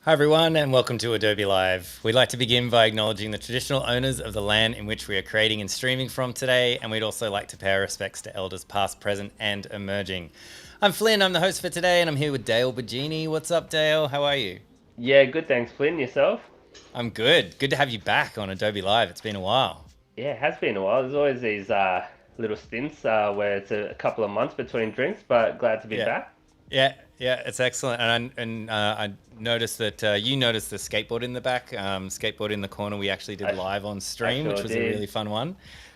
Hi everyone and welcome to Adobe Live. We'd like to begin by acknowledging the traditional owners of the land in which we are creating and streaming from today, and we'd also like to pay our respects to elders past, present and emerging. I'm Flynn, I'm the host for today, and I'm here with Dale Bigeni. What's up, Dale? How are you? Yeah, good. Thanks, Flynn. Yourself? I'm good. Good to have you back on Adobe Live. It's been a while. Yeah, it has been a while. There's always these little stints where it's a couple of months between drinks, but glad to be Yeah. back. Yeah, it's excellent. And I noticed that you noticed the skateboard in the back, skateboard in the corner. We actually did I, live on I stream, which sure was a really did. fun one.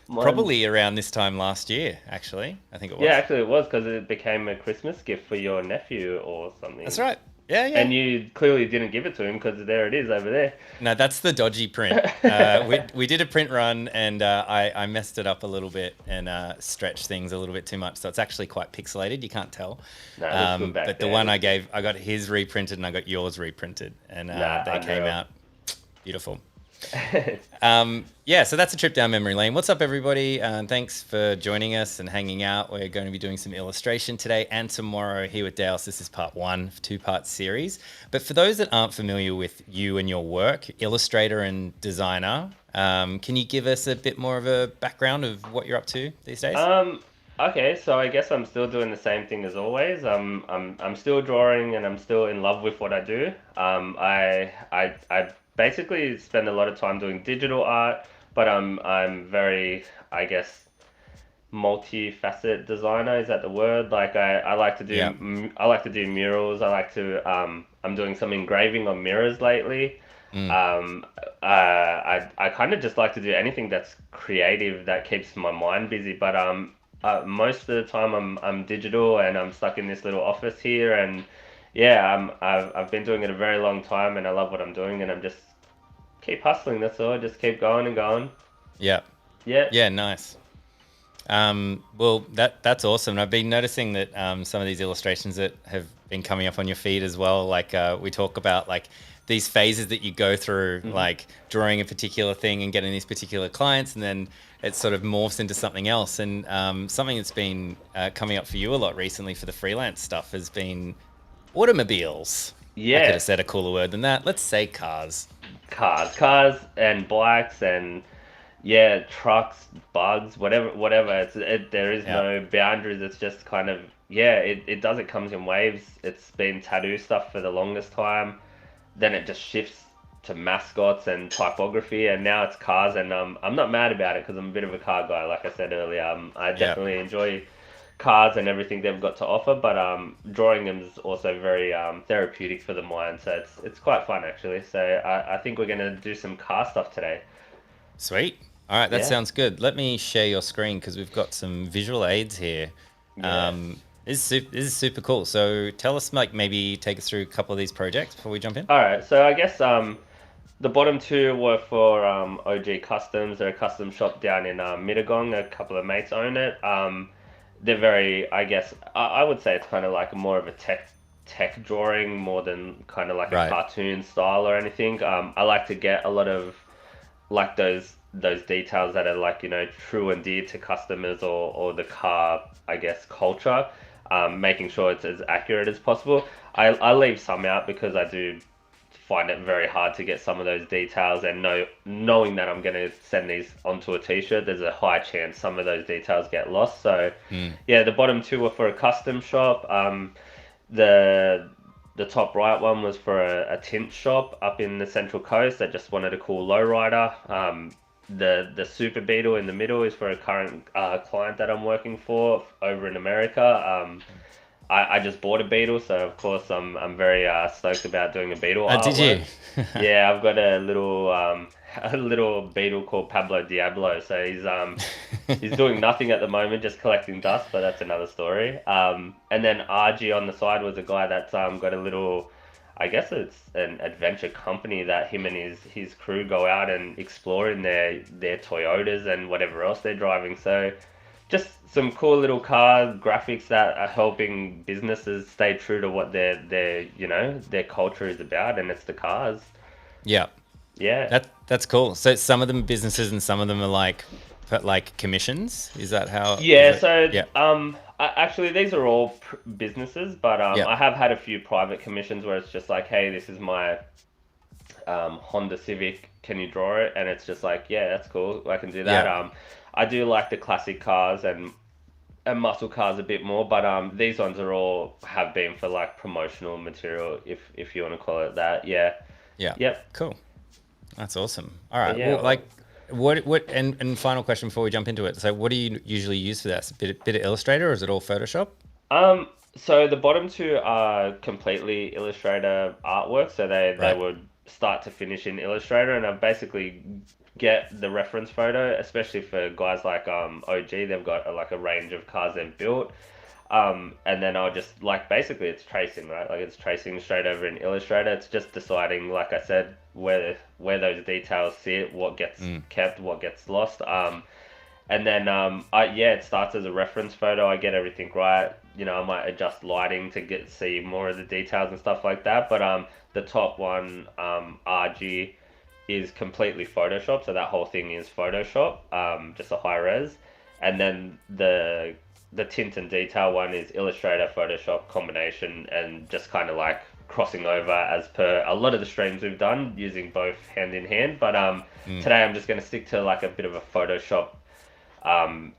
Mine's Probably around this time last year, actually. I think it Yeah, was. actually it was because it became a Christmas gift for your nephew or That's something, right. Yeah, yeah. and you clearly didn't give it to him because there it is over there. No, that's the dodgy print. We did a print run and I messed it up a little bit and stretched things a little bit too much. So it's actually quite pixelated. You can't tell. No, it looks good back But the there. It one looks I good. gave, I got his reprinted and I got yours reprinted, and Nah, they came unreal. out beautiful. Yeah, so that's a trip down memory lane. What's up, everybody? Thanks for joining us and hanging out. We're going to be doing some illustration today and tomorrow here with Dale. So this is part one of a two-part series. But for those that aren't familiar with you and your work, illustrator and designer, can you give us a bit more of a background of what you're up to these days? Um, okay, so I guess I'm still doing the same thing as always. I'm still drawing and I'm still in love with what I do. I basically spend a lot of time doing digital art, but I'm very, I guess, multi-facet designer. Is that the word? Like I like to Yeah. I like to do murals. I'm doing some engraving on mirrors lately. Mm. I kind of just like to do anything that's creative that keeps my mind busy. But most of the time I'm digital and I'm stuck in this little office here. And yeah, I've been doing it a very long time and I love what I'm doing and I'm just keep hustling. That's all. Just keep going and going. Yeah. Yeah. Yeah, nice. Well, that's awesome. And I've been noticing that some of these illustrations that have been coming up on your feed as well, like we talk about like these phases that you go through, hmm like drawing a particular thing and getting these particular clients, and then it sort of morphs into something else. And something that's been coming up for you a lot recently for the freelance stuff has been automobiles. I could have Yeah. said a cooler word than that. Let's say cars. Cars and bikes and yeah, trucks, bugs, whatever. There is Yeah. no boundaries. It's just kind of yeah. It does. It comes in waves. It's been tattoo stuff for the longest time. Then it just shifts to mascots and typography, and now it's cars. And I'm not mad about it because I'm a bit of a car guy. Like I said earlier, I Yeah. definitely enjoy cars and everything they've got to offer. But drawing them is also very therapeutic for the mind. So it's quite fun actually. So I think we're gonna do some car stuff today. Sweet. All right, that Yeah. sounds good. Let me share your screen because we've got some visual aids here. Yeah. This is super cool. So tell us, like, maybe take us through a couple of these projects before we jump in. All right. So I guess the bottom two were for OG Customs. They're a custom shop down in Mittagong. A couple of mates own it. They're very, I guess, I would say it's kind of like more of a tech drawing more than kind of like a Right. cartoon style or anything. I like to get a lot of like those details that are like true and dear to customers or the car I guess culture, making sure it's as accurate as possible. I leave some out because I do find it very hard to get some of those details and knowing that I'm going to send these onto a t-shirt, there's a high chance some of those details get lost. So Mm. yeah, the bottom two were for a custom shop. The the top right one was for a tint shop up in the Central Coast that just wanted a cool lowrider. The Super Beetle in the middle is for a current client that I'm working for over in America. I just bought a Beetle, so of course I'm very stoked about doing a Beetle Did artwork. you? Yeah, I've got a little a little beetle called Pablo Diablo. So he's doing nothing at the moment, just collecting dust, but that's another story. And then RG on the side was a guy that's got a little, I guess it's an adventure company that him and his crew go out and explore in their Toyotas and whatever else they're driving. So just some cool little car graphics that are helping businesses stay true to what their culture is about, and it's the cars. Yeah. Yeah. That's cool. So some of them are businesses and some of them are like commissions. Is that how is Yeah, it? so Yeah. actually these are all businesses, but Yeah. I have had a few private commissions where it's just like, hey, this is my Honda Civic, can you draw it? And it's just like, yeah, that's cool. I can do that. Yeah. I do like the classic cars and muscle cars a bit more, but these ones are all have been for like promotional material, if you want to call it that. Yeah. Yeah. Yep. Cool. That's awesome. All But right. yeah, Well, well, like, and final question before we jump into it. So, what do you usually use for that? Bit of Illustrator, or is it all Photoshop? so the bottom two are completely Illustrator artwork, so they Right. would start to finish in Illustrator, and I basically get the reference photo, especially for guys like OG. They've got like a range of cars they've built, and then I'll just like basically it's tracing, right? Like it's tracing straight over in Illustrator. It's just deciding, like I said, where those details sit, what gets Mm. kept, what gets lost. And then it starts as a reference photo. I get everything right. You know, I might adjust lighting to get see more of the details and stuff like that. But the top one, RG, is completely Photoshop. So that whole thing is Photoshop, just a high res. And then the tint and detail one is Illustrator Photoshop combination, and just kind of like crossing over as per a lot of the streams we've done using both hand in hand. But Mm. today I'm just going to stick to like a bit of a Photoshop um,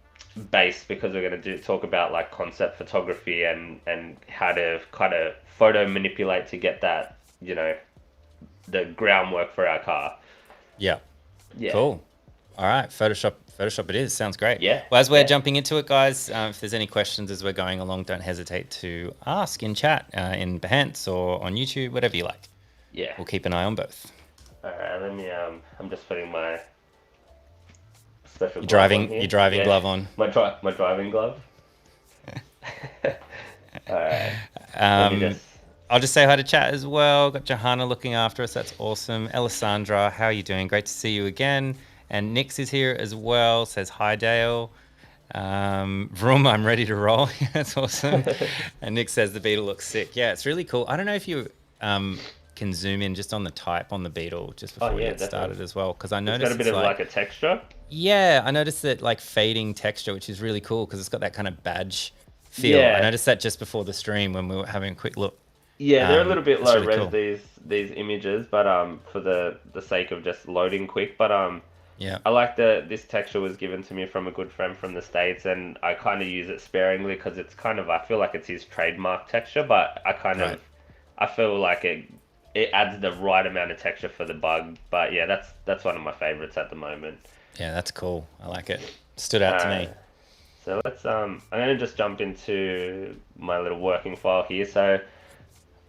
base, because we're going to do talk about like concept photography and how to kind of photo manipulate to get that, the groundwork for our car. Yeah. Yeah, Cool. All right, Photoshop it is. Sounds great. yeah, Well, as we're yeah, jumping into it, guys, if there's any questions as we're going along, don't hesitate to ask in chat, in Behance or on YouTube, whatever you like. yeah. We'll keep an eye on both. All right, let me. I'm just putting my special Your glove on your here. driving Yeah, glove on. my driving glove. All right, let me Um, just. I'll just say hi to chat as well. Got Johanna looking after us. That's awesome. Alessandra, how are you doing? Great to see you again. And Nix is here as well. Says hi, Dale. Vroom, I'm ready to roll. That's awesome. And Nick says the beetle looks sick. Yeah, it's really cool. I don't know if you can zoom in just on the type on the beetle just Oh before we yeah, get definitely. started as well, because I It's got a noticed bit it's of like, like a texture. yeah, I noticed that like fading texture, which is really cool because it's got that kind of badge feel. I Yeah, noticed that just before the stream when we were having a quick look. yeah, they're a little bit That's low really res cool. these images, but for the sake of just loading quick. But Yeah, I like the this texture was given to me from a good friend from the States, and I kind of use it sparingly because it's kind of, I feel like it's his trademark texture, but right. I feel like it adds the right amount of texture for the bug. But yeah, that's one of my favorites at the moment. Yeah, that's cool. I like it. Stood All out to right, me. so let's I'm gonna just jump into my little working file here. So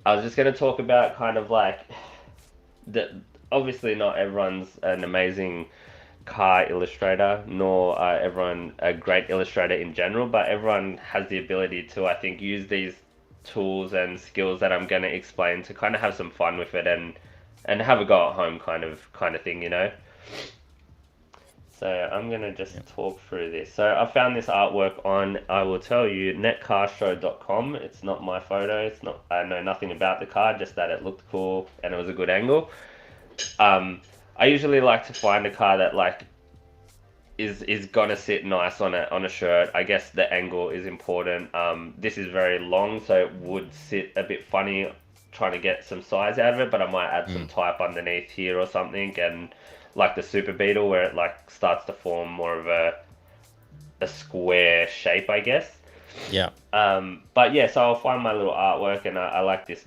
I was just gonna talk about kind of like the obviously not everyone's an amazing car illustrator, nor everyone a great illustrator in general, but everyone has the ability to, I think, use these tools and skills that I'm going to explain to kind of have some fun with it and have a go at home kind of thing, you know. So I'm going to just Yeah. talk through this. So I found this artwork on, I will tell you, netcarshow.com. It's not my photo. It's not, I know nothing about the car, just that it looked cool and it was a good angle. Um, I usually like to find a car that like is gonna sit nice on a shirt. I guess the angle is important. This is very long, so it would sit a bit funny trying to get some size out of it. But I might add some Mm, type underneath here or something, and like the Super Beetle, where it like starts to form more of a square shape, I guess. yeah. But yeah, so I'll find my little artwork, and I like this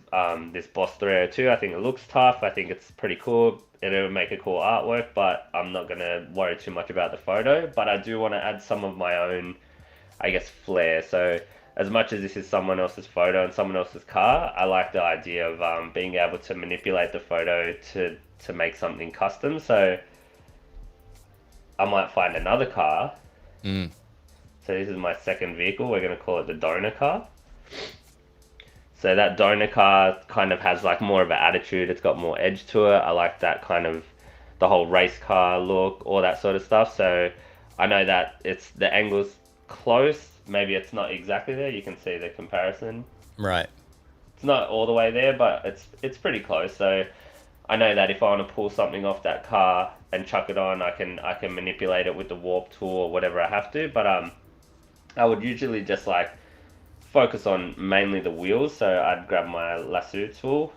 Boss 302. I think it looks tough. I think it's pretty cool. It'll make a cool artwork, but I'm not gonna worry too much about the photo. But I do want to add some of my own, I guess, flair. So as much as this is someone else's photo and someone else's car, I like the idea of being able to manipulate the photo to make something custom. So I might find another car. Mm, So this is my second vehicle. We're gonna call it the donor car. So that donor car kind of has like more of an attitude. It's got more edge to it. I like that kind of the whole race car look, all that sort of stuff. So I know that it's the angle's close. Maybe it's not exactly there. You can see the comparison. right. It's not all the way there, but it's pretty close. So I know that if I want to pull something off that car and chuck it on, I can manipulate it with the warp tool or whatever I have to. But I would usually just like focus on mainly the wheels. So I'd grab my lasso tool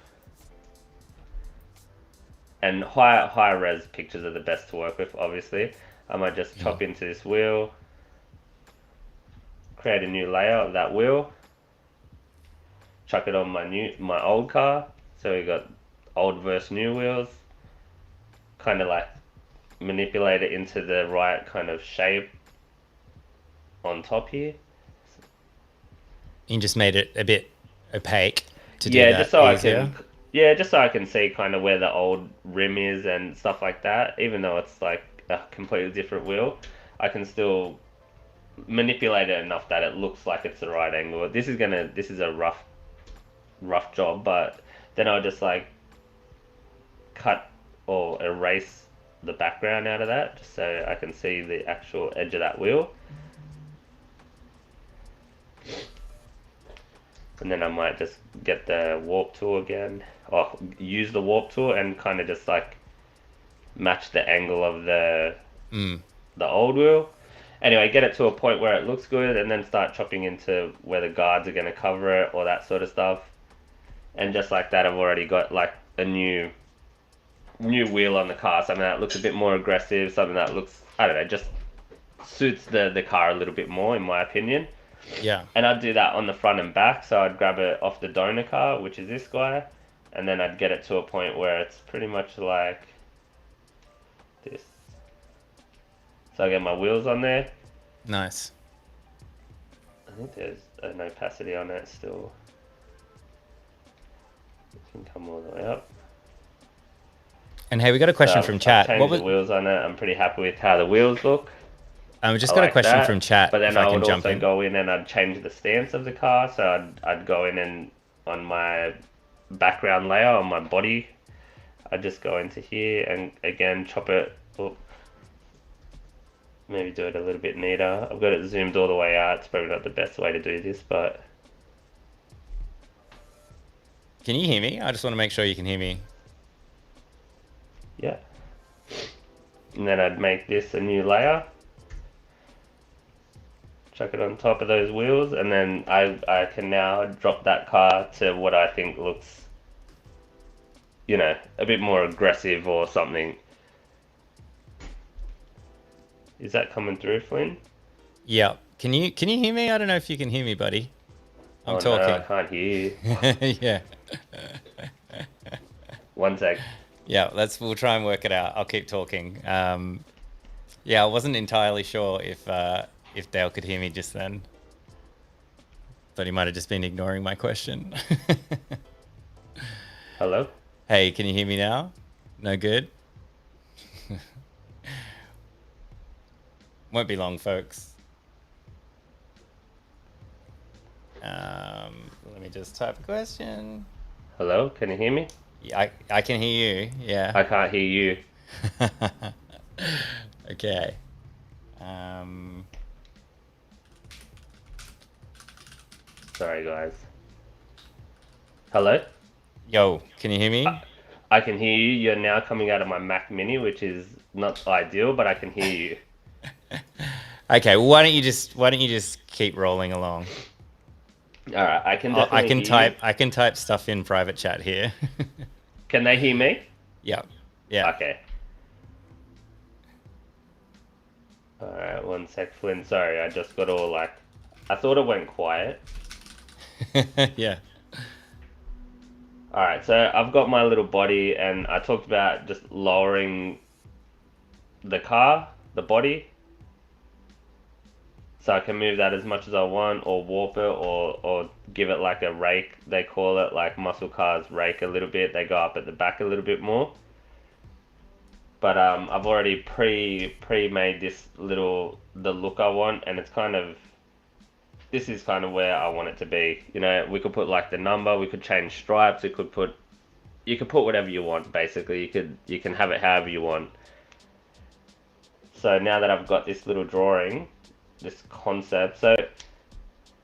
and high res pictures are the best to work with, obviously. I might just chop into this wheel, create a new layer of that wheel, chuck it on my old car. So we got old versus new wheels. Kind of like manipulate it into the right kind of shape on top here. You just made it a bit opaque to do Yeah, that easier. just so I can see kind of where the old rim is and stuff like that. Even though it's like a completely different wheel, I can still manipulate it enough that it looks like it's the right angle. This is a rough job, but then I'll just like cut or erase the background out of that just so I can see the actual edge of that wheel. And then I might just get the warp tool again, or use the warp tool and kind of just like match the angle of the old wheel. Anyway, get it to a point where it looks good, and then start chopping into where the guards are going to cover it, or that sort of stuff. And just like that, I've already got like a new wheel on the car, something that looks a bit more aggressive, something that looks, I don't know, just suits the car a little bit more, in my opinion. Yeah. And I'd do that on the front and back, so I'd grab it off the donor car, which is this guy, and then I'd get it to a point where it's pretty much like this. So I get my wheels on there. Nice. I think there's an opacity on it still. It can come all the way up. And hey, we got a question from chat. I've changed the wheels on it. I'm pretty happy with how the wheels look. We just got a question from chat. But then I would jump also in. go in and I'd change the stance of the car. So I'd go in and on my background layer on my body, I'd just go into here and again chop it. Maybe do it a little bit neater. I've got it zoomed all the way out. It's probably not the best way to do this, but... Can you hear me? I just want to make sure you can hear me. Yeah. And then I'd make this a new layer. Chuck it on top of those wheels, and then I can now drop that car to what I think looks, you know, a bit more aggressive or something. Is that coming through, Flynn? Yeah. Can you hear me? I don't know if you can hear me, buddy. I'm talking. No, I can't hear you. Yeah. One sec. Yeah, we'll try and work it out. I'll keep talking. Yeah, I wasn't entirely sure if Dale could hear me just then. Thought he might have just been ignoring my question. Hello? Hey, can you hear me now? No good? Won't be long, folks. Let me just type a question. Hello? Can you hear me? Yeah, I can hear you. Yeah. I can't hear you. Okay. Sorry, guys. Hello? Yo, can you hear me? I can hear you. You're now coming out of my Mac Mini, which is not ideal, but I can hear you. Okay, well, why don't you just keep rolling along? All right, I can definitely hear you. I can type stuff in private chat here. Can they hear me? Yeah. Yeah. Okay. All right, one sec, Flynn. Sorry, I just got all like, I thought it went quiet. Yeah. All right, so I've got my little body, and I talked about just lowering the car, the body, so I can move that as much as I want, or warp it, or give it like a rake. They call it, like muscle cars rake a little bit. They go up at the back a little bit more. But I've already pre-made this the look I want, and it's kind of, this is kind of where I want it to be. You know, we could put like the number, we could change stripes, you could put whatever you want, basically. You can have it however you want. So now that I've got this little drawing, this concept, so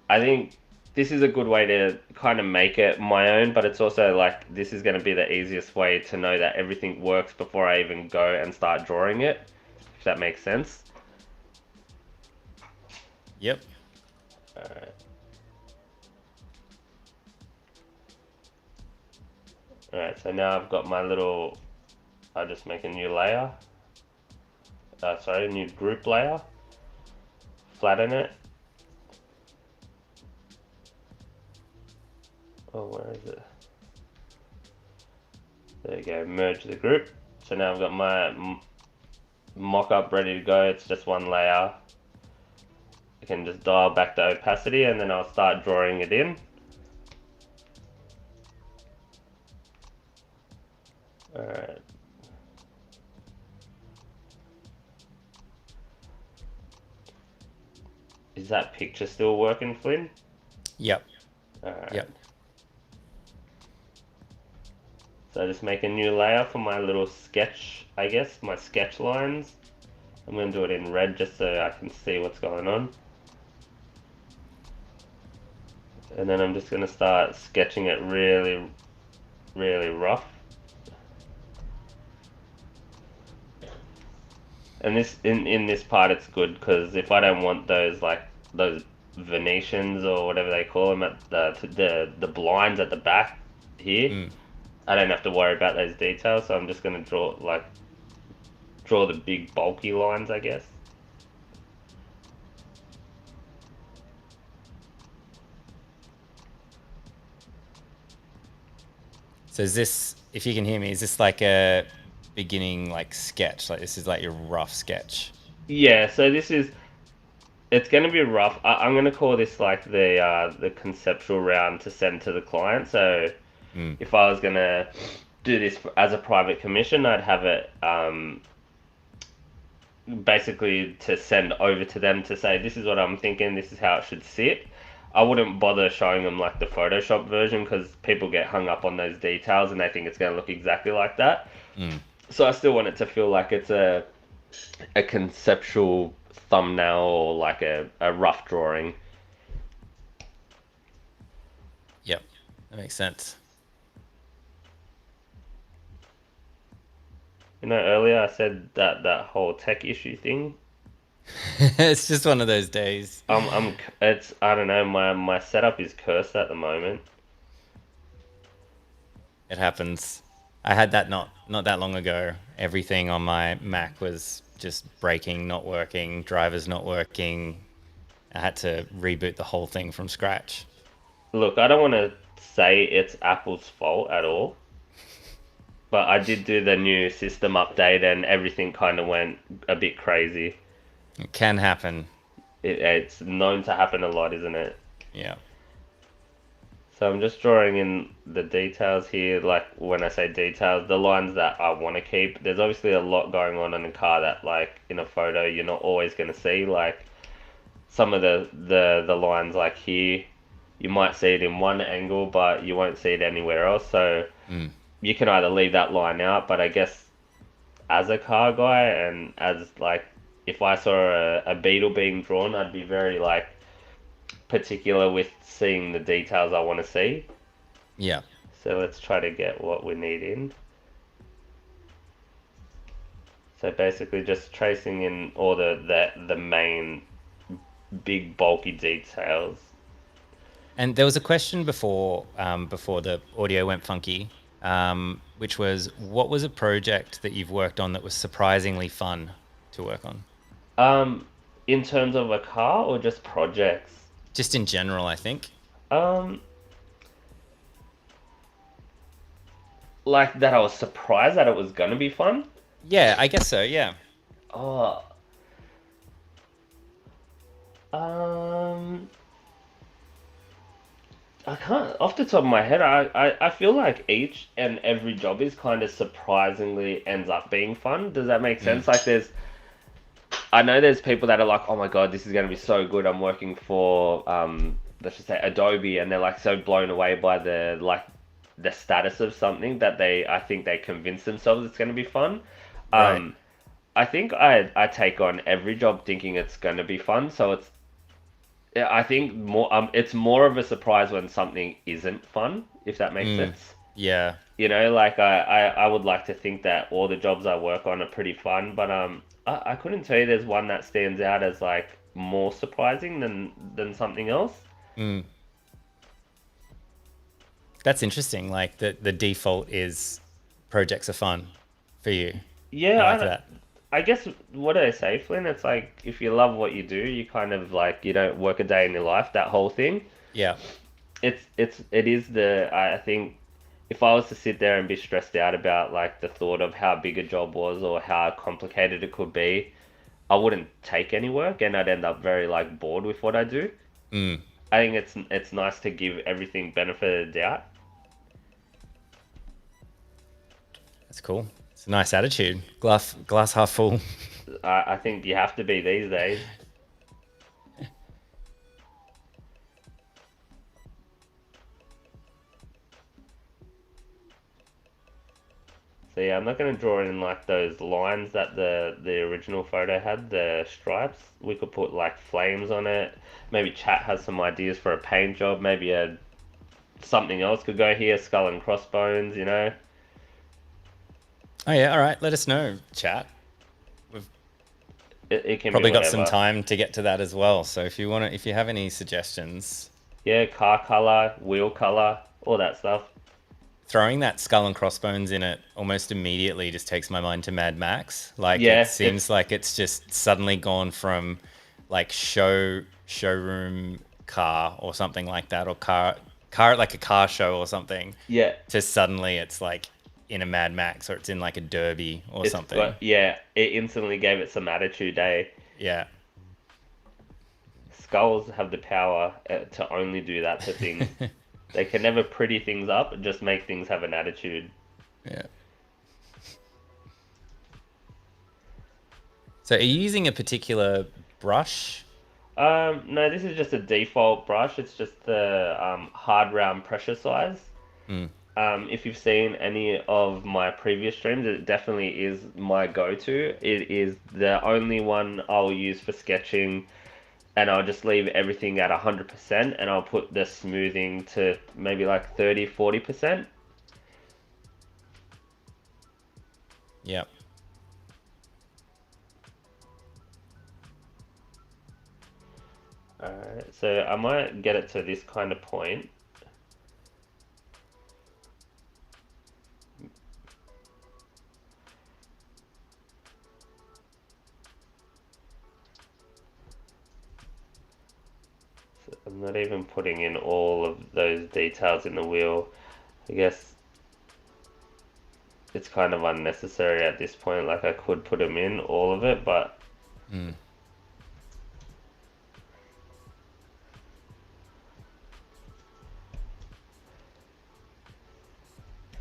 I think this is a good way to kind of make it my own, but it's also like, this is going to be the easiest way to know that everything works before I even go and start drawing it, if that makes sense. Yep. Alright. Alright, so now I've got my little I just make a new layer. Sorry, new group layer. Flatten it. Oh, where is it? There you go, merge the group. So now I've got my mock-up ready to go. It's just one layer. I can just dial back the opacity and then I'll start drawing it in. Alright. Is that picture still working, Flynn? Yep. Alright. Yep. So I just make a new layer for my little sketch, I guess, my sketch lines. I'm going to do it in red just so I can see what's going on. And then I'm just going to start sketching it really, really rough. And this in this part it's good because if I don't want those those Venetians or whatever they call them at the blinds at the back here, I don't have to worry about those details. So I'm just going to draw the big bulky lines, I guess. So is this, if you can hear me, is this like a beginning like sketch? Like this is like your rough sketch? Yeah, so it's going to be rough. I'm going to call this like the conceptual round to send to the client. So if I was going to do this as a private commission, I'd have it basically to send over to them to say, this is what I'm thinking, this is how it should sit. I wouldn't bother showing them like the Photoshop version because people get hung up on those details and they think it's going to look exactly like that. So I still want it to feel like it's a conceptual thumbnail or like a rough drawing. Yep, that makes sense. You know, earlier I said that whole tech issue thing. It's just one of those days. It's, I don't know, my setup is cursed at the moment. It happens. I had that not that long ago. Everything on my Mac was just breaking, not working, drivers not working. I had to reboot the whole thing from scratch. Look, I don't want to say it's Apple's fault at all, but I did do the new system update and everything kind of went a bit crazy. It can happen. It's known to happen a lot, isn't it? Yeah. So I'm just drawing in the details here, like when I say details, the lines that I want to keep. There's obviously a lot going on in a car that like in a photo you're not always going to see, like some of the lines like here, you might see it in one angle, but you won't see it anywhere else. So you can either leave that line out, but I guess as a car guy and as like if I saw a beetle being drawn, I'd be very like particular with seeing the details I want to see. Yeah. So let's try to get what we need in. So basically just tracing in all the main big bulky details. And there was a question before before the audio went funky, which was, what was a project that you've worked on that was surprisingly fun to work on? In terms of a car or just projects? Just in general, I think. Um, like that I was surprised that it was gonna be fun. Yeah, I guess so. Yeah. Oh, um, I can't off the top of my head. I feel like each and every job is kind of surprisingly ends up being fun. Does that make sense? Like I know there's people that are like, oh my God, this is going to be so good. I'm working for, let's just say Adobe, and they're like so blown away by the status of something that I think they convince themselves it's going to be fun. Right. I think I take on every job thinking it's going to be fun. So I think it's more of a surprise when something isn't fun, if that makes sense. Yeah. You know, like I would like to think that all the jobs I work on are pretty fun, but I couldn't tell you there's one that stands out as like more surprising than something else. That's interesting. Like the default is projects are fun. for you. I Yeah, like that. I guess what do they say, Flynn? It's like if you love what you do, you kind of like you don't work a day in your life. That whole thing. Yeah. It is the I think if I was to sit there and be stressed out about like the thought of how big a job was or how complicated it could be, I wouldn't take any work and I'd end up very like bored with what I do. Mm, I think it's nice to give everything benefit of the doubt. that's cool. It's a nice attitude. Glass half full. I think you have to be these days. So yeah, I'm not going to draw in like those lines that the original photo had, the stripes. We could put like flames on it. Maybe chat has some ideas for a paint job. Maybe a something else could go here, skull and crossbones, you know. Oh yeah, all right. Let us know, chat. We've It can be probably got some whatever. time to get to that as well. So if you have any suggestions, Yeah, car color, wheel color, all that stuff. throwing that skull and crossbones in it almost immediately just takes my mind to Mad Max. Like it Yeah, seems like it's just suddenly gone from like showroom car or something like that, or car like a car show or something, yeah, to suddenly it's like in a Mad Max or it's in like a derby or it's something. got yeah. It instantly gave it some attitude. Eh? Yeah. Skulls have the power to only do that to things. They can never pretty things up, just make things have an attitude. Yeah. So are you using a particular brush? No, this is just a default brush. It's just the hard round pressure size. Mm. If you've seen any of my previous streams, it definitely is my go-to. It is the only one I'll use for sketching, and I'll just leave everything at 100%, and I'll put the smoothing to maybe like 30-40%. Yeah. Alright, so I might get it to this kind of point. So I'm not even putting in all of those details in the wheel. I guess it's kind of unnecessary at this point. Like I could put them in all of it, but Mm.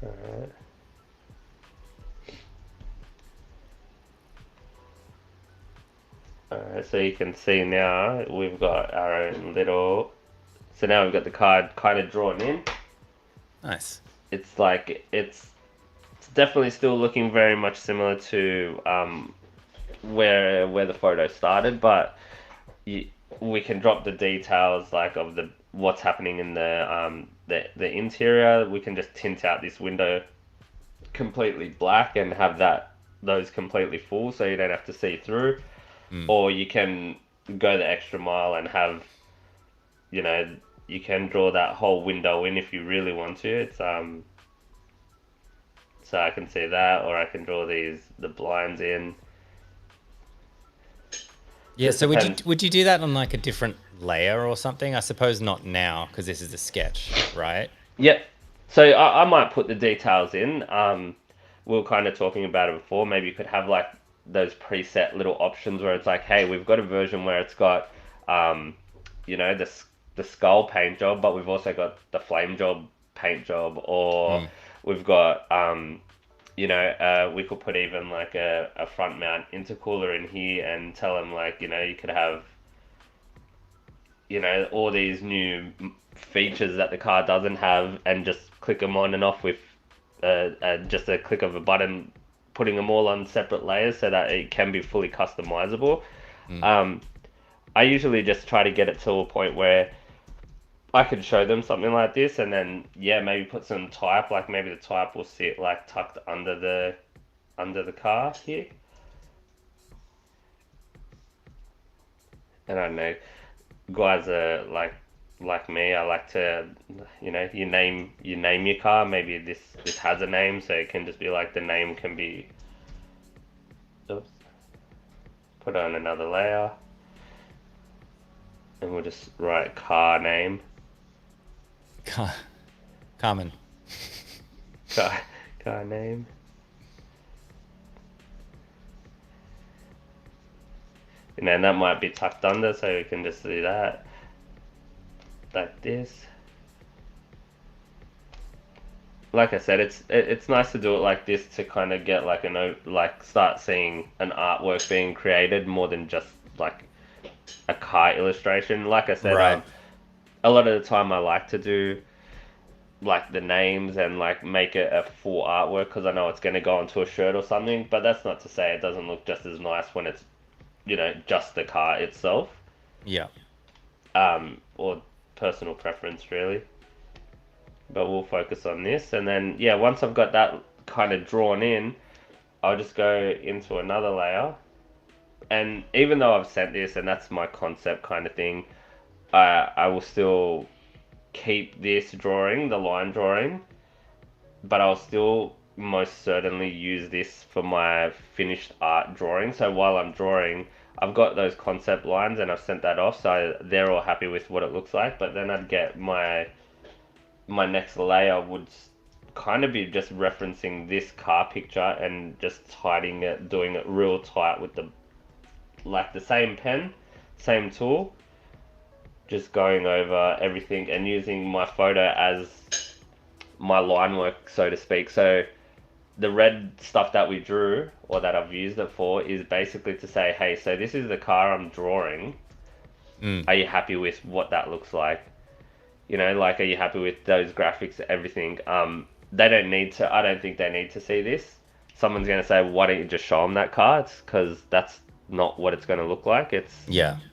alright. Alright, so you can see now we've got our own little. So now we've got the card kind of drawn in. Nice. It's like it's definitely still looking very much similar to where the photo started, but you, we can drop the details like of the what's happening in the interior. We can just tint out this window completely black and have those completely full, so you don't have to see through. Mm. Or you can go the extra mile and have, you know, you can draw that whole window in if you really want to. It's so I can see that, or I can draw the blinds in. Yeah, Just so depends. would you do that on like a different layer or something? I suppose not now because this is a sketch, right? Yep. So I might put the details in. We were kind of talking about it before. Maybe you could have like those preset little options where it's like, hey, we've got a version where it's got, um, you know, the skull paint job, but we've also got the flame job paint job, or Mm. we've got, we could put even like a front mount intercooler in here and tell them like, you know, you could have, you know, all these new features that the car doesn't have, and just click them on and off with just a click of a button, putting them all on separate layers so that it can be fully customizable. Mm. Um, I usually just try to get it to a point where I could show them something like this, and then yeah, maybe put some type, like maybe the type will sit like tucked under the car here. And I don't know, guys are like me. I like to, you know, you name your car. Maybe this has a name, so it can just be like the name can be Oops. Put on another layer. And we'll just write car name. Carmen. Car, car name. And then that might be tucked under, so we can just do that. Like this. Like I said, it's nice to do it like this to kind of get like start seeing an artwork being created more than just like a car illustration. Like I said, Right. a lot of the time I like to do like the names and like make it a full artwork because I know it's going to go onto a shirt or something. But that's not to say it doesn't look just as nice when it's just the car itself. Yeah. Or personal preference really. But we'll focus on this, and then yeah, once I've got that kind of drawn in, I'll just go into another layer. And even though I've sent this and that's my concept kind of thing, I will still keep this drawing, the line drawing, but I'll still most certainly use this for my finished art drawing. So while I'm drawing, I've got those concept lines and I've sent that off, so they're all happy with what it looks like. But then I'd get my next layer would kind of be just referencing this car picture and just hiding it, doing it real tight with the same pen, same tool, just going over everything and using my photo as my line work, so to speak. So the red stuff that we drew, or that I've used it for, is basically to say, hey, so this is the car I'm drawing. Are you happy with what that looks like? Like, are you happy with those graphics, everything? They don't need to, I don't think they need to see this. Someone's going to say, why don't you just show them that car? It's because that's not what it's going to look like. It's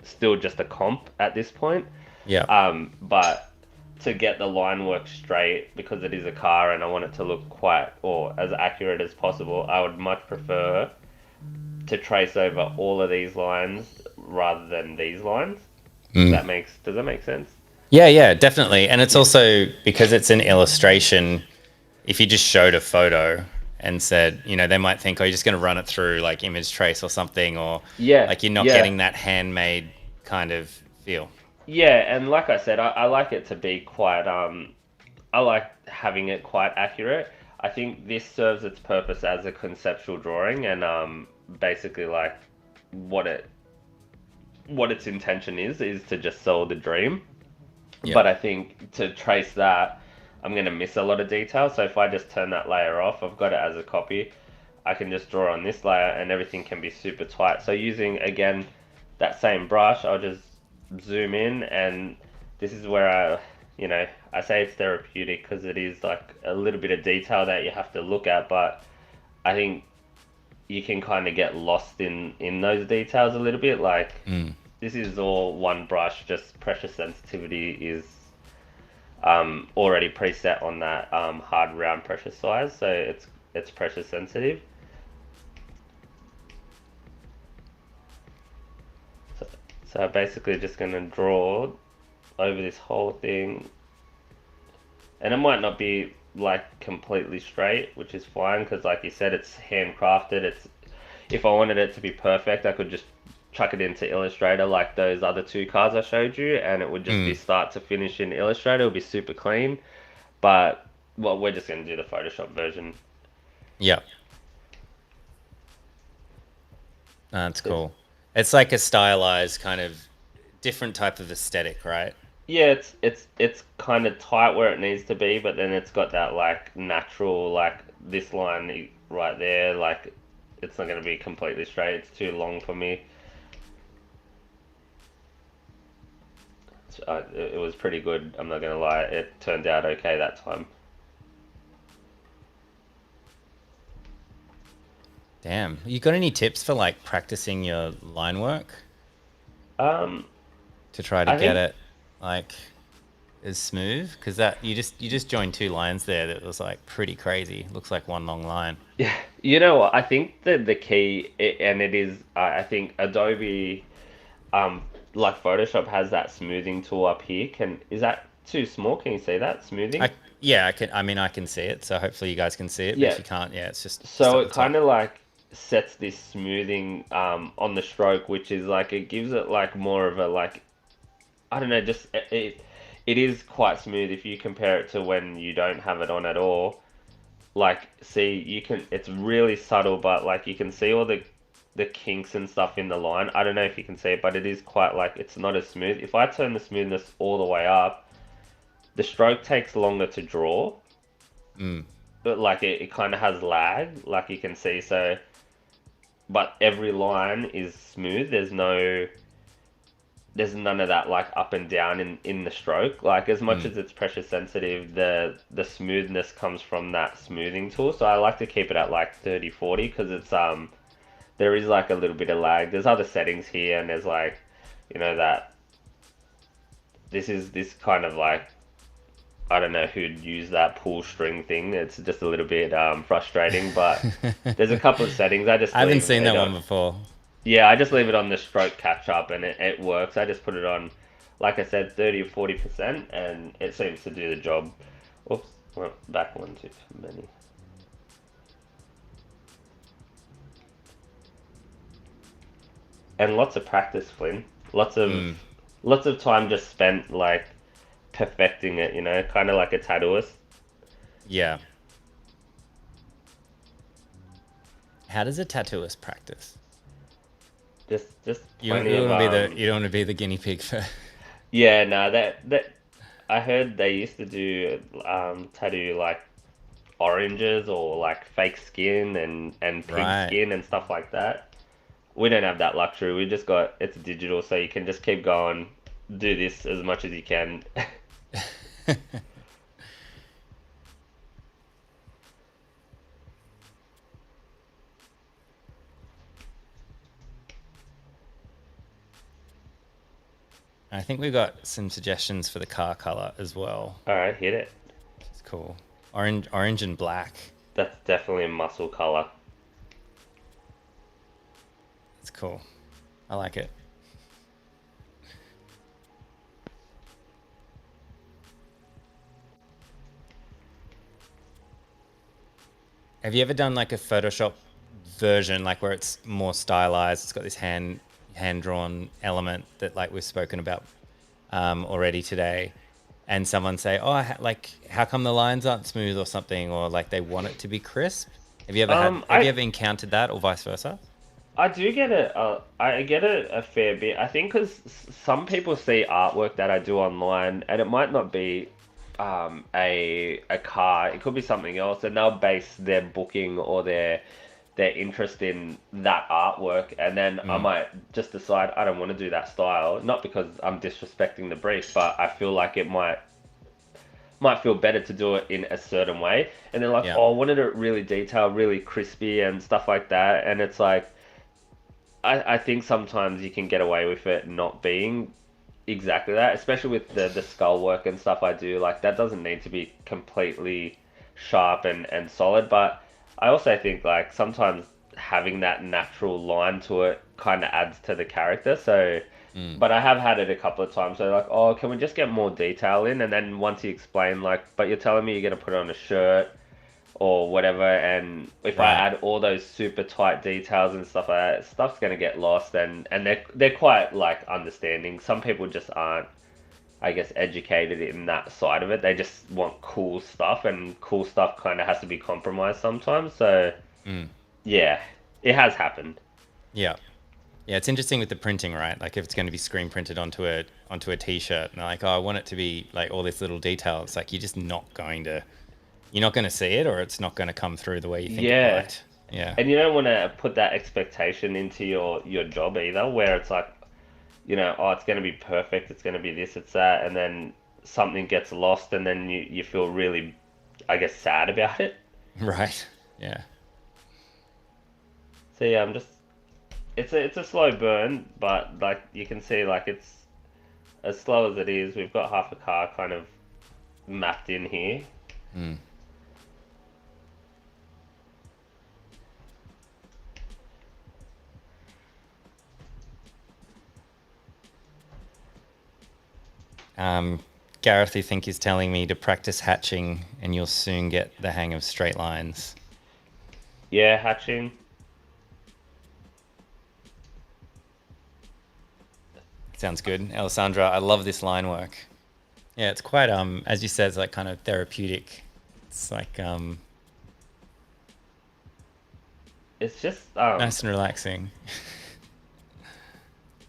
still just a comp at this point. But to get the line work straight, because it is a car and I want it to look quite, or as accurate as possible, I would much prefer to trace over all of these lines rather than these lines. Does that make sense? Yeah, definitely. And it's also because it's an illustration. If you just showed a photo and said, they might think, oh, you're just going to run it through like image trace or something, or like you're not getting that handmade kind of feel. Yeah, and like I said, I like it to be quite, I like having it quite accurate. I think this serves its purpose as a conceptual drawing, and basically like what its intention is to just sell the dream. But I think to trace that, I'm going to miss a lot of detail. So if I just turn that layer off, I've got it as a copy. I can just draw on this layer and everything can be super tight. So using, again, that same brush, I'll just zoom in, and this is where I say it's therapeutic because it is like a little bit of detail that you have to look at, but I think you can kind of get lost in those details a little bit. Like, this is all one brush, just pressure sensitivity is already preset on that hard round pressure size, so it's pressure sensitive. So I'm basically just going to draw over this whole thing, and it might not be like completely straight, which is fine because, like you said, it's handcrafted. If I wanted it to be perfect, I could just chuck it into Illustrator like those other two cars I showed you, and it would just be start to finish in Illustrator. It would be super clean. But well, we're just going to do the Photoshop version. Yeah. That's cool. It's like a stylized kind of different type of aesthetic, right? Yeah, it's kind of tight where it needs to be, but then it's got that like natural, like this line right there, like it's not going to be completely straight. It's too long for me. It was pretty good, I'm not going to lie. It turned out okay that time. Damn. You got any tips for like practicing your line work Um, to try to I get think, it like as smooth? Because that you just joined two lines there that was like pretty crazy. Looks like one long line. yeah, you know what? I think that the key, and it is, I think Adobe, like Photoshop has that smoothing tool up here. Is that too small? Can you see that smoothing? I can. I mean, I can see it. So hopefully you guys can see it. But Yeah. if you can't, yeah, it's just So at the it kind top. of like sets this smoothing on the stroke, which is like it gives it like more of a like I don't know, just it is quite smooth if you compare it to when you don't have it on at all. Like, see, you can it's really subtle, but like you can see all the kinks and stuff in the line. I don't know if you can see it, but it is quite like it's not as smooth. If I turn the smoothness all the way up, the stroke takes longer to draw, Mm. but like it kind of has lag, like you can see. So, but every line is smooth. There's none of that like up and down in the stroke. Like as much Mm. as it's pressure sensitive, the smoothness comes from that smoothing tool. So I like to keep it at like 30-40 because it's there is like a little bit of lag. There's other settings here and there's like that this kind of like I don't know who'd use that pull string thing. It's just a little bit frustrating, but there's a couple of settings. I just I haven't leave seen it that on. one before. Yeah, I just leave it on the stroke catch up and it works. I just put it on, like I said, 30 or 40% and it seems to do the job. Oops, went back one too many. And lots of practice, Flynn. Lots of Mm. lots of time just spent like perfecting it, kind of like a tattooist. Yeah. How does a tattooist practice? Just You don't, plenty you don't of want to be the you don't want to be the guinea pig for. yeah, no, that I heard they used to do tattoo like oranges or like fake skin and pig Right. skin and stuff like that. We don't have that luxury. We just got it's digital, so you can just keep going, do this as much as you can. I think we've got some suggestions for the car color as well. All right, hit it. It's cool. Orange and black. That's definitely a muscle color. It's cool. I like it. Have you ever done like a Photoshop version, like where it's more stylized? It's got this hand drawn element that like we've spoken about already today, and someone say, "Oh, like how come the lines aren't smooth or something?" Or like they want it to be crisp. Have you I ever encountered that, or vice versa? I do get it. I get it a fair bit. I think because some people see artwork that I do online, and it might not be a car. It could be something else, and they'll base their booking or their interest in that artwork, and then I Mm, might just decide I don't want to do that style. Not because I'm disrespecting the brief, but I feel like it might feel better to do it in a certain way. And they're like, yeah. oh, I wanted it really detailed, really crispy, and stuff like that. And it's like I think sometimes you can get away with it not being exactly that, especially with the skull work and stuff I do. Like that doesn't need to be completely sharp and solid, but I also think like sometimes having that natural line to it kind of adds to the character. So, Mm, but I have had it a couple of times. So like, oh, can we just get more detail in? And then once you explain, like, but you're telling me you're gonna put it on a shirt or whatever. And if I right. add all those super tight details and stuff like that, stuff's gonna get lost. And they're quite like understanding. Some people just aren't, I guess, educated in that side of it. They just want cool stuff, and cool stuff kind of has to be compromised sometimes. So Mm, yeah, it has happened. yeah. Yeah, it's interesting with the printing, right? Like if it's going to be screen printed onto a t-shirt, and they're like, "Oh, I want it to be like all this little detail." It's like you're not going to see it, or it's not going to come through the way you think it Yeah, might. Yeah, and you don't want to put that expectation into your job either, where it's like, oh, it's going to be perfect, it's going to be this, it's that, and then something gets lost, and then you feel really, I guess, sad about it. right. Yeah, So yeah, I'm just, it's a slow burn, but like you can see, like it's as slow as it is. We've got half a car kind of mapped in here. mm. Um, Gareth, I think, is telling me to practice hatching, and you'll soon get the hang of straight lines. Yeah, hatching. Sounds good. Alessandra, I love this line work. Yeah, it's quite as you said, it's like kind of therapeutic. It's like It's just nice and relaxing.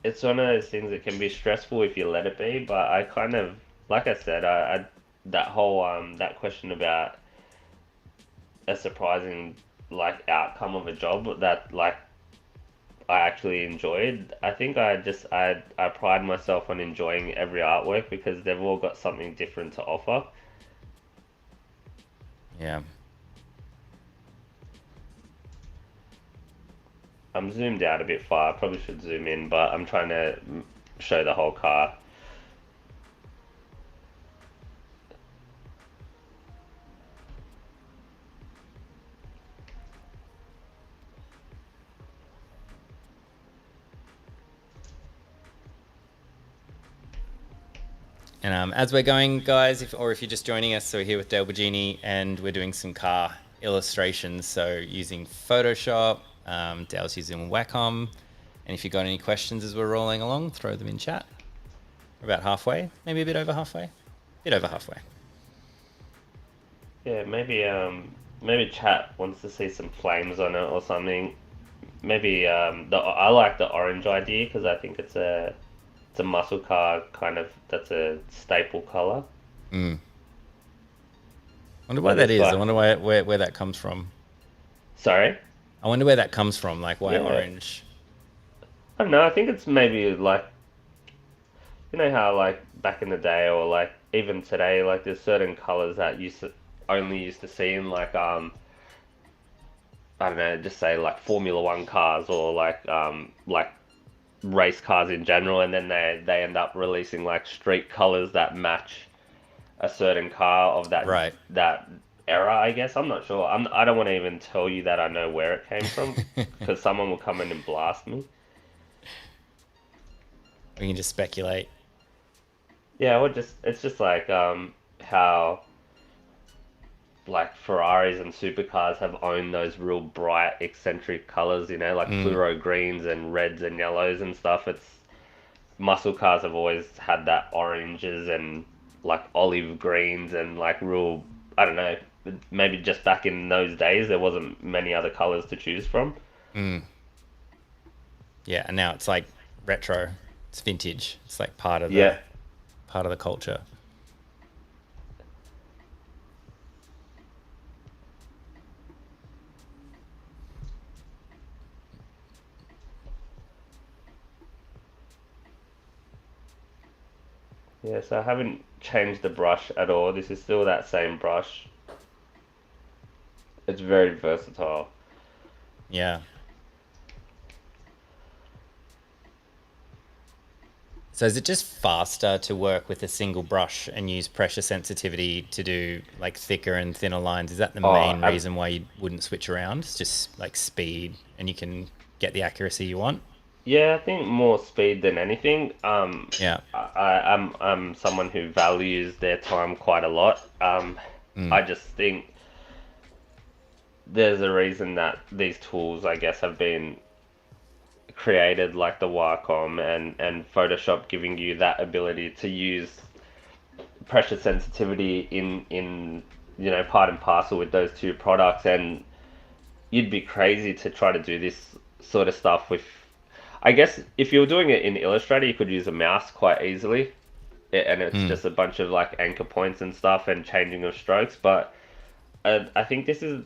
it's one of those things that can be stressful if you let it be, but I kind of, like I said, I that whole that question about a surprising like outcome of a job that like I actually enjoyed. I think I pride myself on enjoying every artwork because they've all got something different to offer. Yeah. I'm zoomed out a bit far. I probably should zoom in, but I'm trying to show the whole car. And as we're going, guys, if you're just joining us, so we're here with Dale Bigeni, and we're doing some car illustrations. So using Photoshop, Dale's using Wacom. And if you've got any questions as we're rolling along, throw them in chat. We're about halfway, maybe a bit over halfway, bit over halfway. Yeah, maybe chat wants to see some flames on it or something. Maybe the I like the orange idea because I think it's a muscle car kind of that's a staple color. Mm. Wonder why But that this is. I guy, wonder where that comes from. sorry, I wonder where that comes from. Like why yeah, orange? I don't know. I think it's maybe like you know how like back in the day or like even today, like there's certain colors that only used to see in like I don't know, just say like Formula One cars or like race cars in general, and then they end up releasing like street colors that match a certain car of Right. that era. I guess I'm not sure. I don't want to even tell you that I know where it came from because someone will come in and blast me. We can just speculate. Yeah, it's just like how like Ferraris and supercars have owned those real bright eccentric colors, you know, like Mm. fluoro greens and reds and yellows and stuff. It's muscle cars have always had that oranges and like olive greens and like real, I don't know, maybe just back in those days there wasn't many other colors to choose from. Mm. Yeah, and now it's like retro. It's vintage. It's like Yeah. part of the culture. Yeah, so I haven't changed the brush at all. This is still that same brush. It's very versatile. Yeah. So is it just faster to work with a single brush and use pressure sensitivity to do like thicker and thinner lines? Is that the Oh, main reason why you wouldn't switch around? It's just like speed and you can get the accuracy you want? yeah, I think more speed than anything. Yeah. I'm someone who values their time quite a lot. Mm. I just think there's a reason that these tools, I guess, have been created, like the Wacom and Photoshop, giving you that ability to use pressure sensitivity in you know part and parcel with those two products. And you'd be crazy to try to do this sort of stuff with. I guess if you were doing it in Illustrator, you could use a mouse quite easily, and it's Mm. just a bunch of like anchor points and stuff and changing of strokes. But I think this is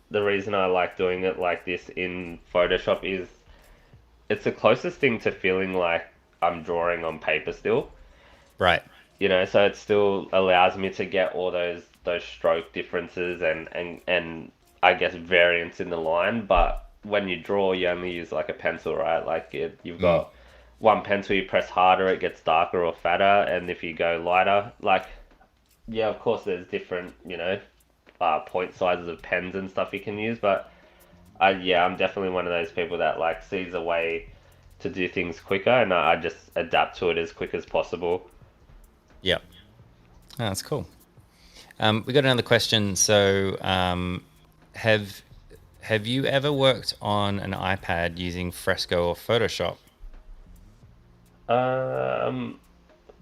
the reason I like doing it like this in Photoshop is it's the closest thing to feeling like I'm drawing on paper still. Right. You know, so it still allows me to get all those stroke differences and I guess variance in the line. But when you draw, you only use like a pencil, right? Like you've Mm. got one pencil, you press harder, it gets darker or fatter, and if you go lighter, like yeah, of course there's different, you know, point sizes of pens and stuff you can use, but yeah, I'm definitely one of those people that like sees a way to do things quicker, and I just adapt to it as quick as possible. Yep. Oh, that's cool. We got another question. So, have have you ever worked on an iPad using Fresco or Photoshop? Um,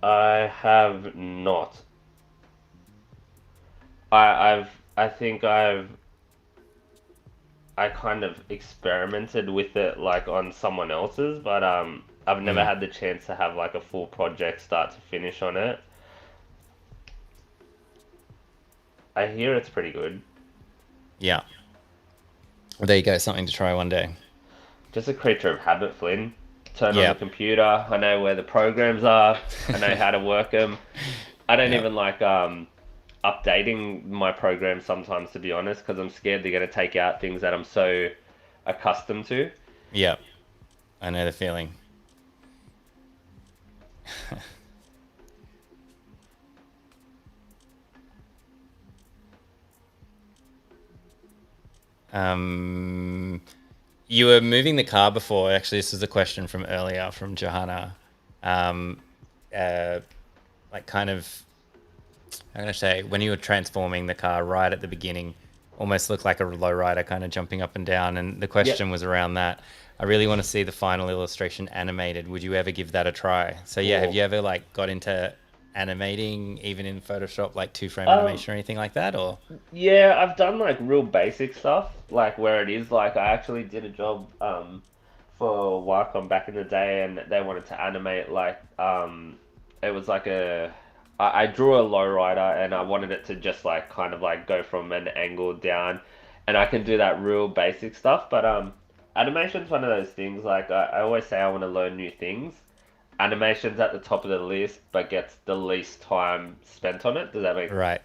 I have not. I think I kind of experimented with it like on someone else's, but I've never Mm, had the chance to have like a full project start to finish on it. I hear it's pretty good. yeah. Well, there you go. Something to try one day. Just a creature of habit, Flynn. Turn on the Yeah. computer. I know where the programs are. I know how to work them. I don't Yeah. even like updating my program sometimes, to be honest, because I'm scared they're going to take out things that I'm so accustomed to. Yeah. I know the feeling. Um, you were moving the car before. Actually, this was a question from earlier from Johanna. Um, uh, like kind of, I'm gonna say when you were transforming the car right at the beginning, almost looked like a lowrider kind of jumping up and down. And the Yep. question was around that. I really want to see the final illustration animated. Would you ever give that a try? So yeah, have Or you ever like got into animating even in Photoshop, like two frame um, animation or anything like that? Or yeah, I've done like real basic stuff, like where it is like I actually did a job for Wacom back in the day, and they wanted to animate like it was like I drew a lowrider and I wanted it to just like kind of like go from an angle down, and I can do that real basic stuff, but animation's one of those things like I always say I want to learn new things. Animation's at the top of the list, but gets the least time spent on it. Does that make right?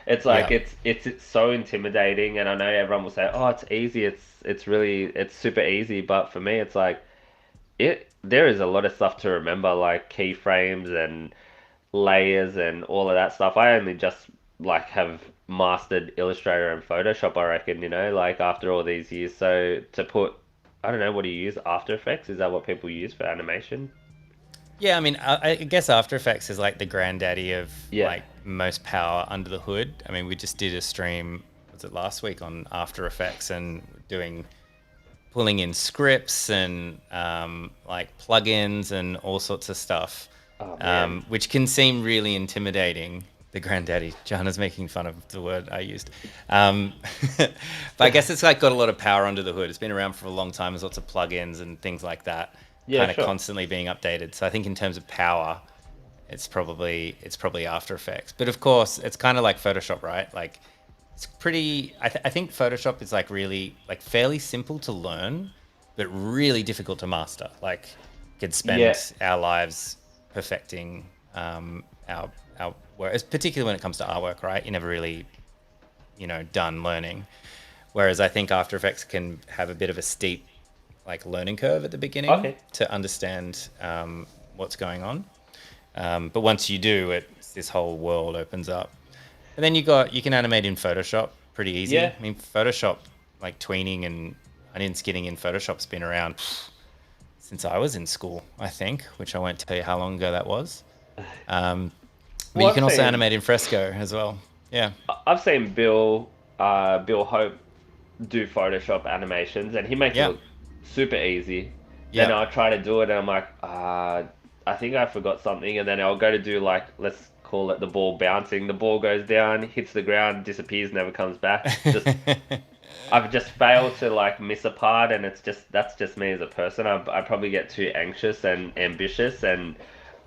it's like Yeah. it's so intimidating, and I know everyone will say, "Oh, it's easy. It's really it's super easy." But for me, it's like it. There is a lot of stuff to remember, like keyframes and layers and all of that stuff. I only just like have mastered Illustrator and Photoshop, I reckon, like after all these years. So to put, I don't know, what do you use? After Effects? Is that what people use for animation? Yeah, I mean, I guess After Effects is like the granddaddy of Yeah. like most power under the hood. I mean, we just did a stream, was it last week, on After Effects and doing pulling in scripts and like plugins and all sorts of stuff, Oh man. which can seem really intimidating. The granddaddy, Johanna's making fun of the word I used. Um, but I guess it's like got a lot of power under the hood. It's been around for a long time. There's lots of plugins and things like that, Yeah, kind of sure. constantly being updated. So I think in terms of power, it's probably After Effects. But of course, it's kind of like Photoshop, right? Like it's pretty. I think Photoshop is like really like fairly simple to learn, but really difficult to master. Like, could Yeah. spend our lives perfecting our work, particularly when it comes to artwork, right? You're never really done learning. Whereas I think After Effects can have a bit of a steep like learning curve at the beginning Okay. to understand what's going on. But once you do, this whole world opens up. And then you can animate in Photoshop pretty easy. Yeah. I mean, Photoshop, like tweening and onion skinning in Photoshop's been around since I was in school, I think, which I won't tell you how long ago that was. Um, but Well, you can also animate in Fresco as well. Yeah. I've seen Bill Hope do Photoshop animations, and he makes it Yeah. look super easy. Then Yeah. I'll try to do it, and I'm like, I think I forgot something, and then I'll go to do like, let's call it the ball bouncing. The ball goes down, hits the ground, disappears, never comes back. Just I've just failed to like miss a part, and that's just me as a person. I probably get too anxious and ambitious, and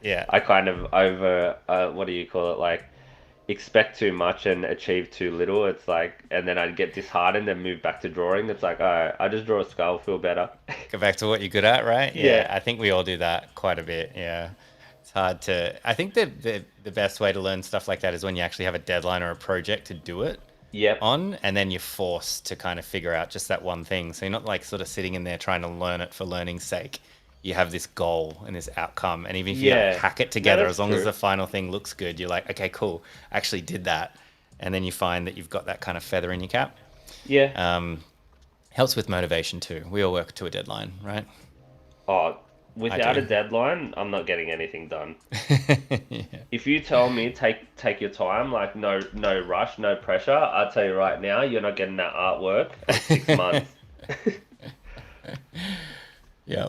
Yeah. I kind of over what do you call it, like expect too much and achieve too little. It's like, and then I'd get disheartened and move back to drawing. It's like, I just draw a skull, feel better. Go back to what you're good at, right? Yeah. Yeah. I think we all do that quite a bit. Yeah. It's hard to. I think the best way to learn stuff like that is when you actually have a deadline or a project to do it Yep. on, and then you're forced to kind of figure out just that one thing. So you're not like sort of sitting in there trying to learn it for learning's sake. You have this goal and this outcome, and even if you don't Yeah. hack it No, together, that's as long as true. the final thing looks good, you're like, okay, cool, I actually did that, and then you find that you've got that kind of feather in your cap. Yeah. Um, Helps with motivation too. We all work to a deadline, right? Oh, I without a do. deadline, I'm not getting anything done. Yeah. If you tell me take your time, like no rush, no pressure, I'll tell you right now, you're not getting that artwork for 6 months. Yeah.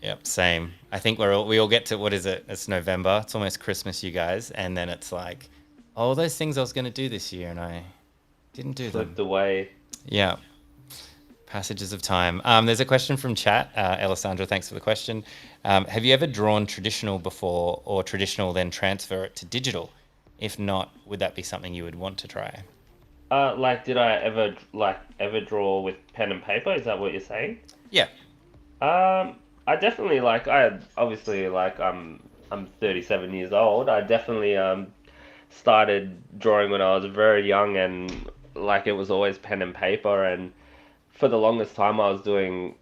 Yep, same. I think we all get to, what is it? It's November. It's almost Christmas, you guys, and then it's like, oh, those things I was going to do this year and I didn't do Slipped them. away. Yeah, passages of time. There's a question from chat. Alessandra, thanks for the question. Have you ever drawn traditional before, or traditional then transfer it to digital? If not, would that be something you would want to try? Like, did I ever draw with pen and paper? Is that what you're saying? Yeah. I definitely like. I obviously like. I'm 37 years old. I definitely started drawing when I was very young, and like it was always pen and paper. And for the longest time, I was doing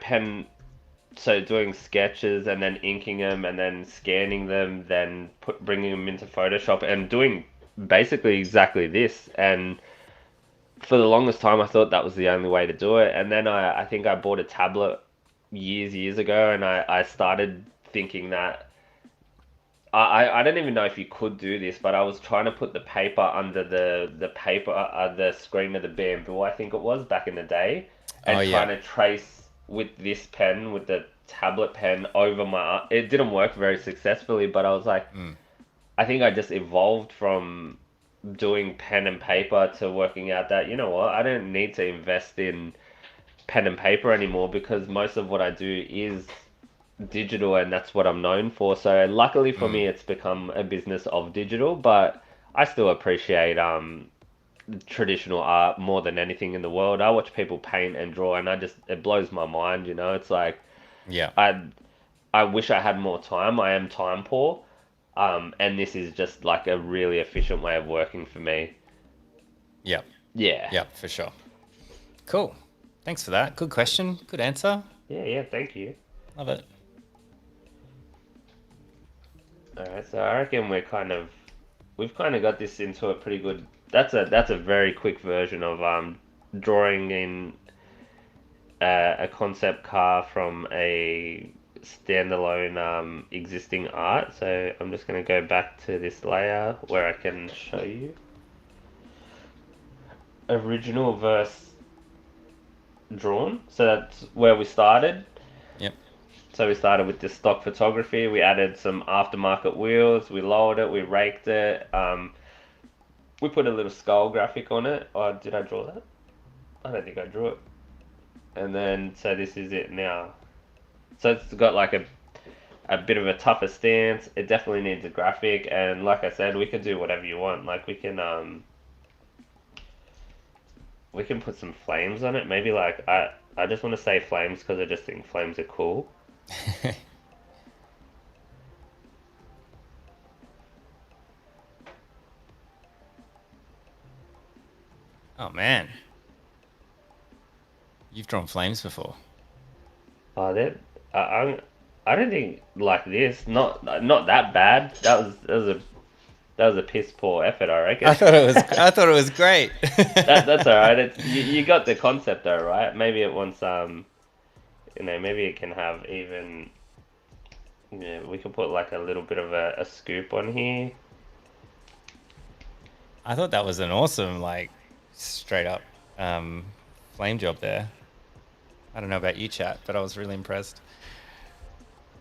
pen. So doing sketches and then inking them and then scanning them, then bringing them into Photoshop and doing basically exactly this. And for the longest time, I thought that was the only way to do it. And then I think I bought a tablet years ago, and I started thinking that I don't even know if you could do this, but I was trying to put the paper under the paper the screen of the bamboo, I think it was back in the day, Oh, and yeah. trying to trace with this pen, with the tablet pen over my it didn't work very successfully, but I was like, Mm, I think I just evolved from doing pen and paper to working out that, you know what, I don't need to invest in pen and paper anymore because most of what I do is digital and that's what I'm known for. So luckily for mm. me, it's become a business of digital, but I still appreciate traditional art more than anything in the world. I watch people paint and draw and it blows my mind, you know. It's like Yeah. I I wish I had more time. I am time poor. And this is just like a really efficient way of working for me. Yeah. Yeah. Yeah, for sure. Cool. Thanks for that. Good question. Good answer. Yeah, yeah, thank you. Love it. All right, so I reckon we've kind of got this into a pretty good. That's a very quick version of drawing in a concept car from a standalone existing art. So I'm just gonna go back to this layer where I can show you original versus drawn. So that's where we started. Yep. So we started with this stock photography. We added some aftermarket wheels. We lowered it. We raked it. We put a little skull graphic on it. Oh, did I draw that? I don't think I drew it. And then, so this is it now. So it's got like a bit of a tougher stance. It definitely needs a graphic. And like I said, we can do whatever you want. Like we can put some flames on it. Maybe like, I just want to say flames because I just think flames are cool. Oh, man. You've drawn flames before. Oh, that, I don't think like this. Not that bad. That was a piss poor effort, I reckon. I thought it was great. That's all right. You got the concept though, right? Maybe it wants maybe it can have even we can put like a little bit of a scoop on here. I thought that was an awesome, like, straight up um, flame job there. I don't know about you, chat, but I was really impressed.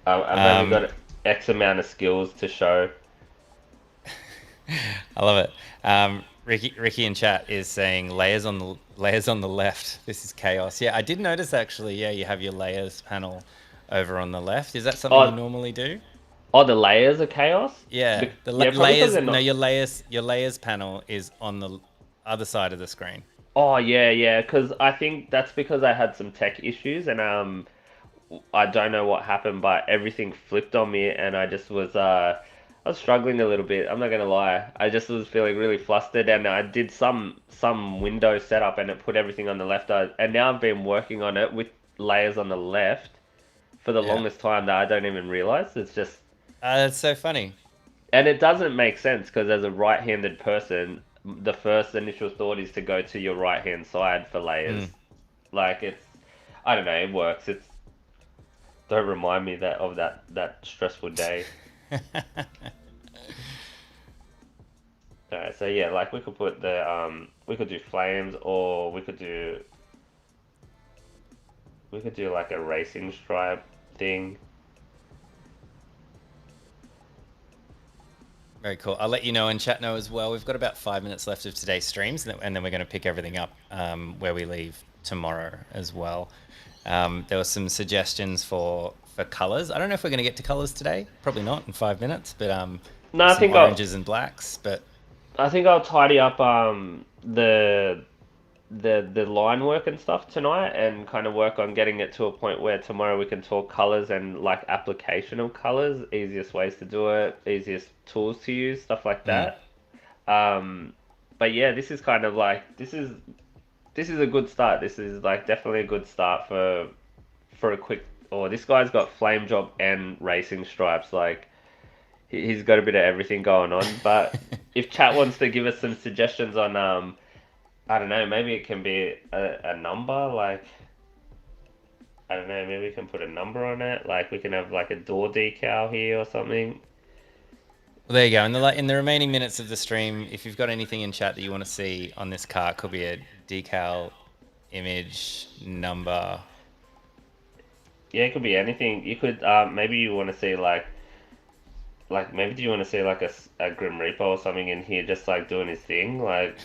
I've only Um, got X amount of skills to show. I love it. Ricky in chat is saying layers on the left. This is chaos. Yeah, I did notice actually. Yeah, you have your layers panel over on the left. Is that something you Oh, normally do? oh, the layers of chaos. Yeah, Yeah, probably because layers. they're No, not. your layers panel is on the other side of the screen. Oh yeah, yeah. Because I think that's because I had some tech issues and I don't know what happened, but everything flipped on me, and I was struggling a little bit. I'm not gonna lie. I just was feeling really flustered, and I did some Windows setup, and it put everything on the left. And now I've been working on it with layers on the left for the Yeah, longest time that I don't even realize. It's just, that's so funny. and it doesn't make sense because as a right-handed person, the first initial thought is to go to your right-hand side for layers. Mm. Like I don't know, it works. It's Don't remind me of that stressful day. Alright, so yeah, like we could put the we could do flames or we could do like a racing stripe. thing. Very cool. I'll let you know and chat know as well. We've got about 5 minutes left of today's streams, and then we're going to pick everything up where we leave tomorrow as well. There were some suggestions for colors. I don't know if we're going to get to colors today. Probably not in 5 minutes, but No, some oranges and blacks. But I think I'll tidy up the line work and stuff tonight, and kind of work on getting it to a point where tomorrow we can talk colors and like application of colors, easiest ways to do it, easiest tools to use, stuff like that. Um, but yeah, this is kind of like this is a good start. This is like definitely a good start for a quick. Oh, this guy's got flame job and racing stripes. Like he's got a bit of everything going on. But if chat wants to give us some suggestions on I don't know, maybe it can be a number. Like I don't know, maybe we can put a number on it. Like we can have like a door decal here or something. well, there you go. In the remaining minutes of the stream, if you've got anything in chat that you want to see on this car, it could be a decal, image, number. Yeah, it could be anything. You could maybe you want to see like maybe do you want to see like a Grim Reaper or something in here just like doing his thing like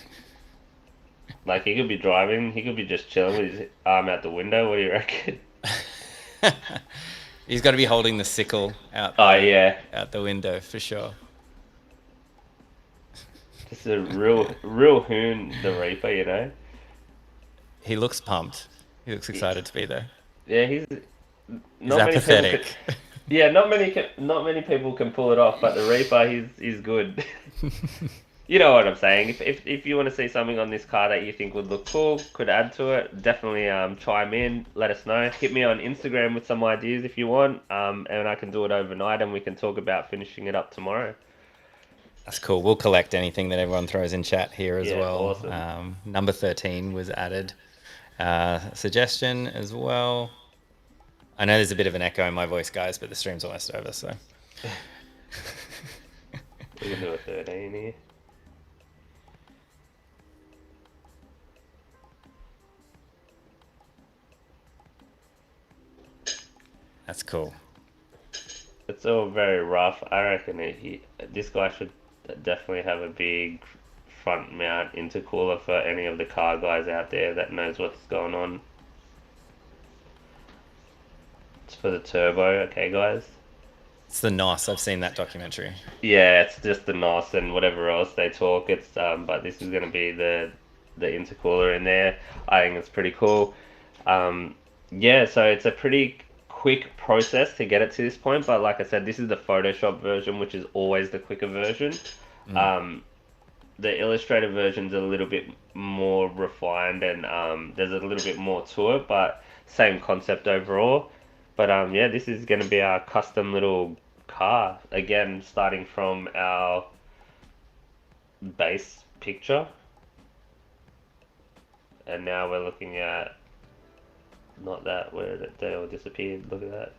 he could be driving, he could be just chilling with his arm out the window. What do you reckon? He's got to be holding the sickle Oh yeah, out the window for sure. just a real hoon, the Reaper, you know. He looks pumped. He looks excited to be there. Yeah, He's not many people can, apathetic. yeah, not many people can pull it off, but the Reaper, he's good. You know what I'm saying. If you want to see something on this car that you think would look cool, could add to it, definitely chime in, let us know. Hit me on Instagram with some ideas if you want, and I can do it overnight, and we can talk about finishing it up tomorrow. That's cool. We'll collect anything that everyone throws in chat here as Yeah, well. awesome. Number 13 was added. Suggestion as well. I know there's a bit of an echo in my voice, guys, but the stream's almost over, so. We can do a 13 here. That's cool. It's all very rough. I reckon this guy should definitely have a big front mount intercooler for any of the car guys out there that knows what's going on. It's for the turbo, okay, guys? It's the NOS. I've seen that documentary. Yeah, it's just the NOS and whatever else they talk. It's but this is gonna be the intercooler in there. I think it's pretty cool. Yeah, so it's a pretty quick process to get it to this point, but like I said, this is the Photoshop version, which is always the quicker version. The Illustrator version's a little bit more refined, and there's a little bit more to it, but same concept overall. But yeah, this is going to be our custom little car. Again, starting from our base picture. And now we're looking at, not that, where they all disappeared. Look at that.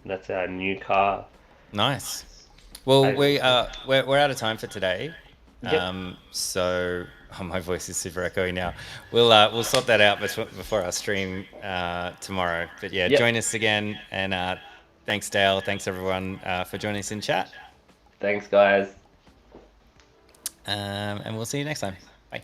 That's our new car. Nice. Well, we're out of time for today. Yep. So my voice is super echoey now. We'll sort that out before our stream tomorrow. But yeah, Yep. join us again, and thanks Dale, thanks everyone for joining us in chat. Thanks, guys. And we'll see you next time. Bye.